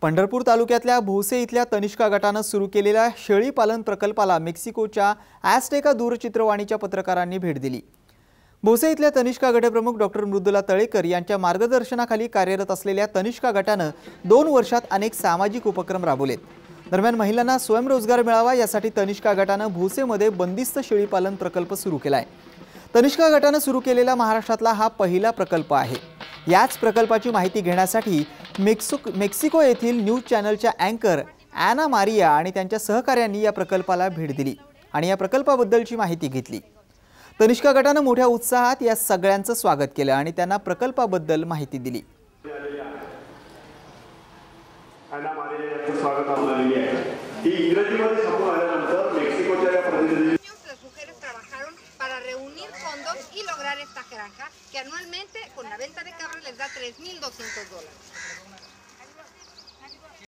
पंढरपूर तालुक्यातल्या भोसे इथल्या तनिष्का गटाने सुरू केलेल्या शेळी पालन प्रकल्पाला मेक्सिकोच्या ॲस्टेका दूरचित्रवाणीच्या पत्रकारांनी भेट दिली। भोसे इथल्या तनिष्का गटप्रमुख डॉक्टर मृदुला तळेकर यांच्या मार्गदर्शनाखाली कार्यरत असलेल्या तनिष्का गटाने 2 वर्षात अनेक सामाजिक उपक्रम राबवलेत। दरम्यान महिलांना स्वयंरोजगार मिळावा यासाठी तनिष्का गटाने भोसेमध्ये बंदिस्त शेळी पालन प्रकल्प सुरू केलाय। तनिष्का गटाने सुरू केलेला महाराष्ट्रातला हा पहिला प्रकल्प आहे। याच प्रकल्पाची माहिती घेण्यासाठी मेक्सिको येथील न्यूज चॅनलच्या अँकर ॲना मारिया आणि त्यांच्या सहकाऱ्यांनी या प्रकल्पाला भेट दिली आणि या प्रकल्पाबद्दलची माहिती घेतली। तनिष्का गटाने मोठ्या उत्साहात या सगळ्यांचं स्वागत केलं आणि त्यांना प्रकल्पाबद्दल माहिती दिली। ॲना मारिया यांचं स्वागत आपल्याला आहे। ही इंग्रजीमध्ये छापून आल्यानंतर मेक्सिकोच्या या प्रतिनिधी para reunir fondos y lograr esta granja que anualmente con la venta de cabras les da $3.200.